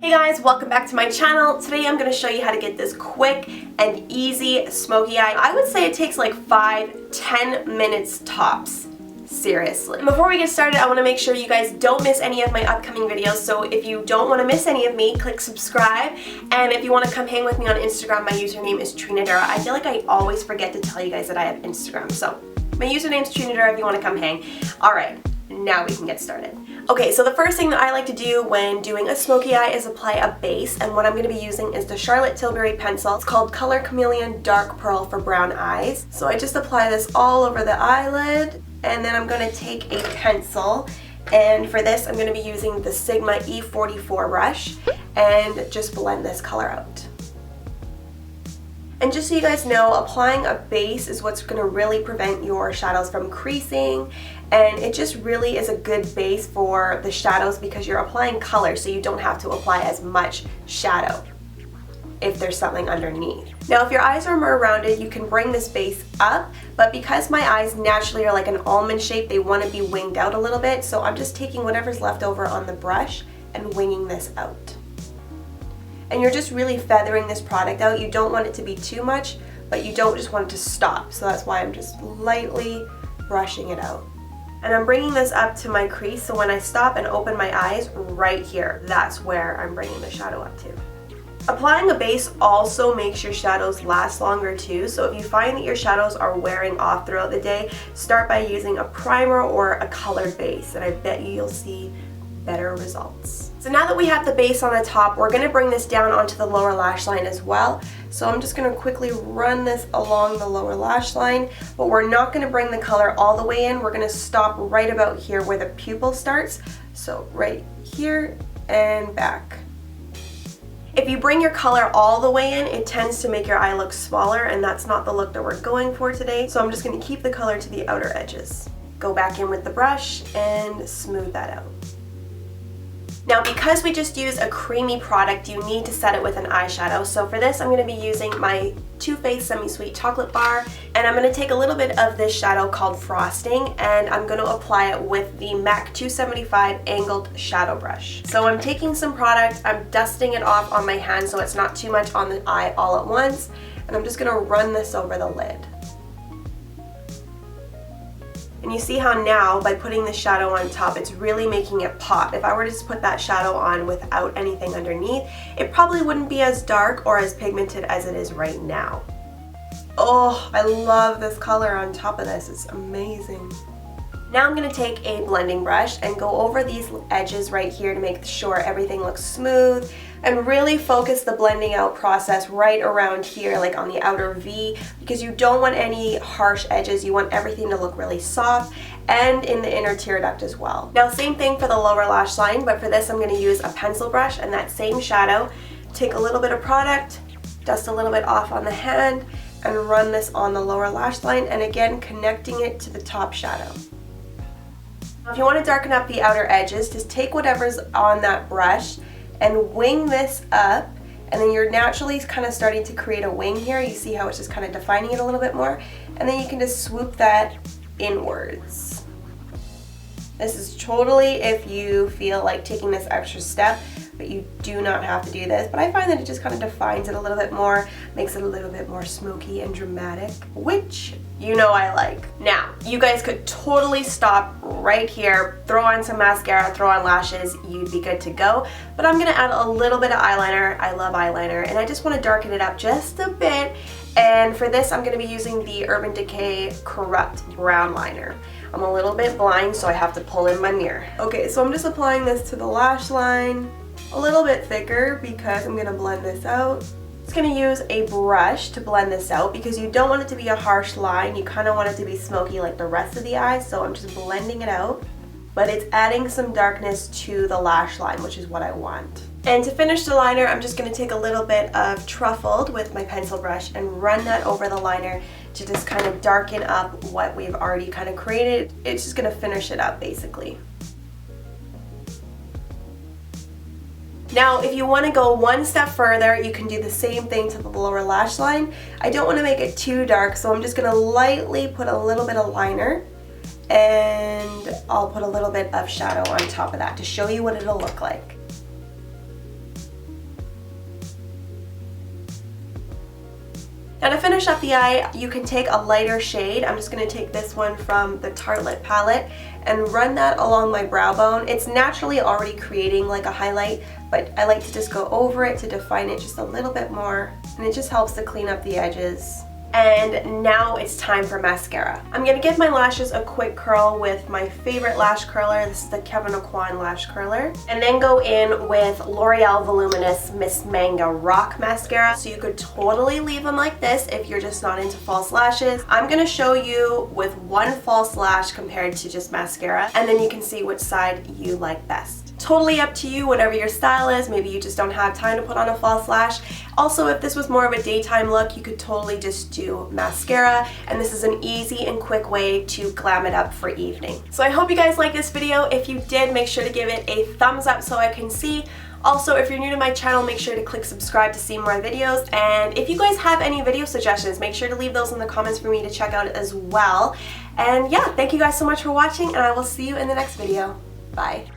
Hey guys, welcome back to my channel. Today I'm going to show you how to get this quick and easy smoky eye. I would say it takes like 5-10 minutes tops. Seriously. Before we get started, I want to make sure you guys don't miss any of my upcoming videos. So if you don't want to miss any of me, click subscribe. And if you want to come hang with me on Instagram, my username is TrinaDuhra. I feel like I always forget to tell you guys that I have Instagram. So my username is TrinaDuhra if you want to come hang. Alright, now we can get started. Okay, so the first thing that I like to do when doing a smoky eye is apply a base, and what I'm going to be using is the Charlotte Tilbury pencil. It's called Color Chameleon Dark Pearl for brown eyes. So I just apply this all over the eyelid, and then I'm going to take a pencil, and for this I'm going to be using the Sigma E44 brush and just blend this color out. And just so you guys know, applying a base is what's going to really prevent your shadows from creasing, and it just really is a good base for the shadows because you're applying color, so you don't have to apply as much shadow if there's something underneath. Now if your eyes are more rounded, you can bring this base up, but because my eyes naturally are like an almond shape, they want to be winged out a little bit, so I'm just taking whatever's left over on the brush and winging this out. And you're just really feathering this product out. You don't want it to be too much, but you don't just want it to stop. So that's why I'm just lightly brushing it out. And I'm bringing this up to my crease, so when I stop and open my eyes, right here, that's where I'm bringing the shadow up to. Applying a base also makes your shadows last longer too, so if you find that your shadows are wearing off throughout the day, start by using a primer or a colored base, and I bet you'll see better results. So now that we have the base on the top, we're going to bring this down onto the lower lash line as well. So I'm just going to quickly run this along the lower lash line, but we're not going to bring the color all the way in. We're going to stop right about here where the pupil starts. So right here and back. If you bring your color all the way in, it tends to make your eye look smaller, and that's not the look that we're going for today. So I'm just going to keep the color to the outer edges. Go back in with the brush and smooth that out. Now because we just used a creamy product, you need to set it with an eyeshadow. So for this I'm going to be using my Too Faced Semi-Sweet Chocolate Bar, and I'm going to take a little bit of this shadow called Frosting, and I'm going to apply it with the MAC 275 Angled Shadow Brush. So I'm taking some product, I'm dusting it off on my hand so it's not too much on the eye all at once, and I'm just going to run this over the lid. And you see how now, by putting the shadow on top, it's really making it pop. If I were to just put that shadow on without anything underneath, it probably wouldn't be as dark or as pigmented as it is right now. Oh, I love this color on top of this. It's amazing. Now I'm going to take a blending brush and go over these edges right here to make sure everything looks smooth, and really focus the blending out process right around here, like on the outer V, because you don't want any harsh edges. You want everything to look really soft, and in the inner tear duct as well. Now same thing for the lower lash line, but for this I'm going to use a pencil brush and that same shadow. Take a little bit of product, dust a little bit off on the hand, and run this on the lower lash line, and again connecting it to the top shadow. If you want to darken up the outer edges, just take whatever's on that brush and wing this up, and then you're naturally kind of starting to create a wing here. You see how it's just kind of defining it a little bit more, and then you can just swoop that inwards. This is totally if you feel like taking this extra step, but you do not have to do this. But I find that it just kind of defines it a little bit more, makes it a little bit more smoky and dramatic, which you know I like. Now, you guys could totally stop right here, throw on some mascara, throw on lashes, you'd be good to go. But I'm gonna add a little bit of eyeliner. I love eyeliner, and I just want to darken it up just a bit. And for this, I'm going to be using the Urban Decay Corrupt Brown Liner. I'm a little bit blind, so I have to pull in my mirror. Okay, so I'm just applying this to the lash line, a little bit thicker because I'm going to blend this out. I'm just going to use a brush to blend this out because you don't want it to be a harsh line. You kind of want it to be smoky like the rest of the eye, so I'm just blending it out. But it's adding some darkness to the lash line, which is what I want. And to finish the liner, I'm just going to take a little bit of Truffled with my pencil brush and run that over the liner to just kind of darken up what we've already kind of created. It's just going to finish it up basically. Now, if you want to go one step further, you can do the same thing to the lower lash line. I don't want to make it too dark, so I'm just going to lightly put a little bit of liner, and I'll put a little bit of shadow on top of that to show you what it'll look like. Now to finish up the eye, you can take a lighter shade. I'm just going to take this one from the Tartelette palette and run that along my brow bone. It's naturally already creating like a highlight, but I like to just go over it to define it just a little bit more, and it just helps to clean up the edges. And now it's time for mascara. I'm going to give my lashes a quick curl with my favorite lash curler. This is the Kevyn Aucoin lash curler. And then go in with L'Oreal Voluminous Miss Manga Rock Mascara. So you could totally leave them like this if you're just not into false lashes. I'm going to show you with one false lash compared to just mascara, and then you can see which side you like best. Totally up to you, whatever your style is. Maybe you just don't have time to put on a false lash. Also, if this was more of a daytime look, you could totally just do mascara, and this is an easy and quick way to glam it up for evening. So I hope you guys liked this video. If you did, make sure to give it a thumbs up so I can see. Also, if you're new to my channel, make sure to click subscribe to see more videos. And if you guys have any video suggestions, make sure to leave those in the comments for me to check out as well. And yeah, thank you guys so much for watching, and I will see you in the next video. Bye.